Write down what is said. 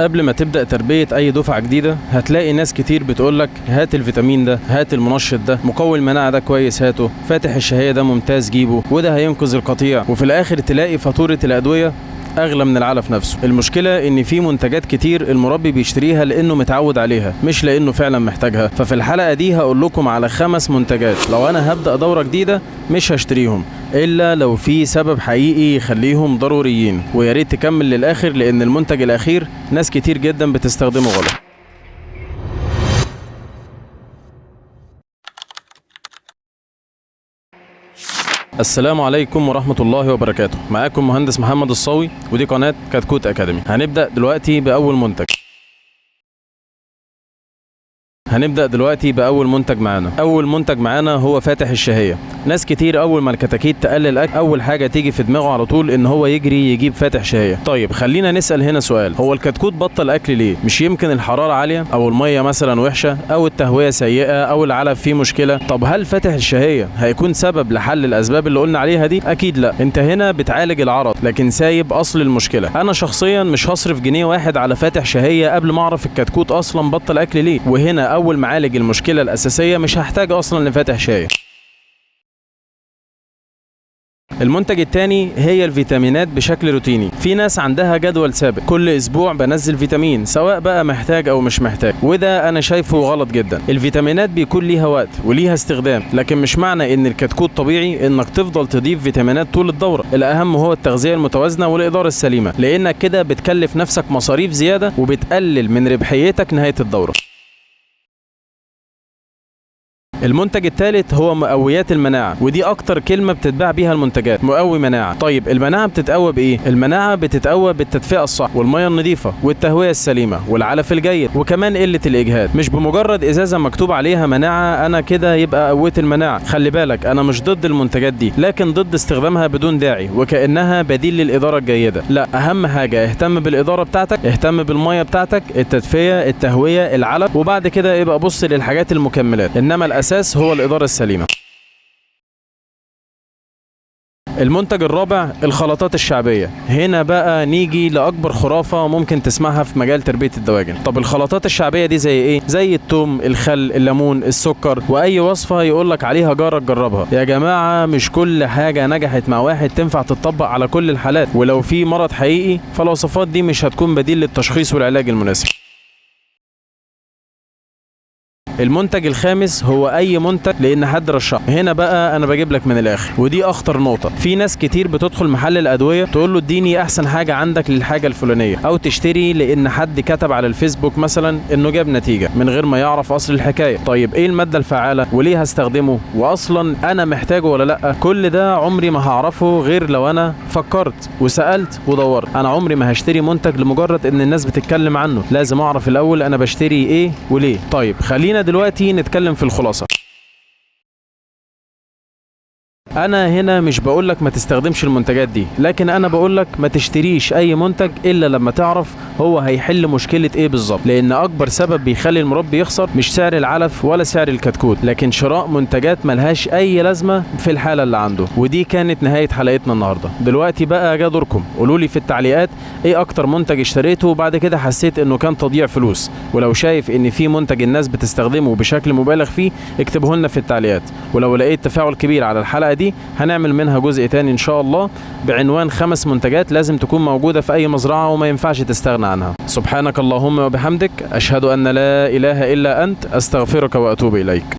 قبل ما تبدأ تربية أي دفعة جديدة هتلاقي ناس كتير بتقولك هات الفيتامين ده، هات المنشط ده، مقوي المناعة ده كويس هاته، فاتح الشهية ده ممتاز جيبه، وده هينقذ القطيع. وفي الآخر تلاقي فاتورة الأدوية أغلى من العلف نفسه. المشكلة إن في منتجات كتير المربي بيشتريها لأنه متعود عليها مش لأنه فعلا محتاجها. ففي الحلقة دي هقول لكم على 5 منتجات لو أنا هبدأ دورة جديدة مش هشتريهم إلا لو في سبب حقيقي يخليهم ضروريين. ويا ريت تكمل للآخر لأن المنتج الأخير ناس كتير جدا بتستخدمه غلط. السلام عليكم ورحمة الله وبركاته. معاكم مهندس محمد الصاوي ودي قناة كتكوت أكاديمي. هنبدأ دلوقتي بأول منتج معانا. أول منتج معانا هو فاتح الشهية. ناس كتير أول ما الكتاكيت تقلل أكل أول حاجة تيجي في دماغه على طول إن هو يجري يجيب فاتح شهية. طيب خلينا نسأل هنا سؤال، هو الكتكوت بطل أكل ليه؟ مش يمكن الحرارة عالية أو المية مثلا وحشة أو التهوية سيئة أو العلف فيه مشكلة؟ طب هل فاتح الشهية هيكون سبب لحل الأسباب اللي قلنا عليها دي؟ أكيد لا. أنت هنا بتعالج العرض لكن سايب أصل المشكلة. أنا شخصيا مش هصرف جنيه واحد على فاتح شهية قبل ما أعرف الكتكوت أصلا بطل أكل ليه. وهنا أول ما أعالج المشكلة الأساسية مش هحتاج أصلا لفاتح شهية. المنتج الثاني هي الفيتامينات بشكل روتيني. في ناس عندها جدول ثابت كل اسبوع بنزل فيتامين سواء بقى محتاج او مش محتاج، وده انا شايفه غلط جدا. الفيتامينات بيكون ليها وقت وليها استخدام، لكن مش معنى ان الكتكوت طبيعي انك تفضل تضيف فيتامينات طول الدورة. الاهم هو التغذية المتوازنة والادارة السليمة، لانك كده بتكلف نفسك مصاريف زيادة وبتقلل من ربحيتك نهاية الدورة. المنتج الثالث هو مقويات المناعة، ودي اكتر كلمة بتتباع بيها المنتجات، مقوي مناعة. طيب المناعة بتتقوى بايه؟ المناعة بتتقوى بالتدفئة الصح والمية النظيفة والتهوية السليمة والعلف الجيد وكمان قلة الاجهاد. مش بمجرد ازازة مكتوب عليها مناعة انا كده يبقى قويت المناعة. خلي بالك انا مش ضد المنتجات دي، لكن ضد استخدامها بدون داعي وكأنها بديل للإدارة الجيدة. لا، اهم حاجة اهتم بالإدارة بتاعتك، اهتم بالمية بتاعتك، التدفئة، التهوية، العلف، وبعد كده يبقى بص للحاجات المكملات، انما الاساس هو الإدارة السليمة. المنتج الرابع الخلطات الشعبية. هنا بقى نيجي لأكبر خرافة ممكن تسمعها في مجال تربية الدواجن. طب الخلطات الشعبية دي زي ايه؟ زي التوم، الخل، الليمون، السكر، وأي وصفة يقولك عليها جارك جربها. يا جماعة مش كل حاجة نجحت مع واحد تنفع تطبق على كل الحالات، ولو في مرض حقيقي فالوصفات دي مش هتكون بديل للتشخيص والعلاج المناسب. المنتج الخامس هو اي منتج لان حد رشحه. هنا بقى انا بجيب لك من الاخر، ودي اخطر نقطه. في ناس كتير بتدخل محل الادويه تقول له اديني احسن حاجه عندك للحاجه الفلانيه، او تشتري لان حد كتب على الفيسبوك مثلا انه جاب نتيجه من غير ما يعرف اصل الحكايه. طيب ايه الماده الفعاله وليه هستخدمه واصلا انا محتاجه ولا لا؟ كل ده عمري ما هعرفه غير لو انا فكرت وسالت ودورت. انا عمري ما هشتري منتج لمجرد ان الناس بتتكلم عنه، لازم اعرف الاول انا بشتري ايه وليه. طيب خلينا دلوقتي نتكلم في الخلاصة. انا هنا مش بقولك ما تستخدمش المنتجات دي، لكن انا بقولك ما تشتريش اي منتج الا لما تعرف هو هيحل مشكلة ايه بالظبط، لان اكبر سبب بيخلي المربي يخسر مش سعر العلف ولا سعر الكتكوت، لكن شراء منتجات ملهاش اي لازمة في الحالة اللي عنده. ودي كانت نهاية حلقتنا النهاردة. دلوقتي بقى جا دوركم، قولولي في التعليقات ايه اكتر منتج اشتريته وبعد كده حسيت انه كان تضييع فلوس، ولو شايف ان في منتج الناس بتستخدمه بشكل مبالغ فيه اكتبه لنا في التعليقات. ولو لقيت تفاعل كبير على الحلقة دي هنعمل منها جزء تاني ان شاء الله بعنوان 5 منتجات لازم تكون موجودة في اي مزرعة وما ينفعش تستغنى عنها. سبحانك اللهم وبحمدك، اشهد ان لا اله الا انت، استغفرك واتوب اليك.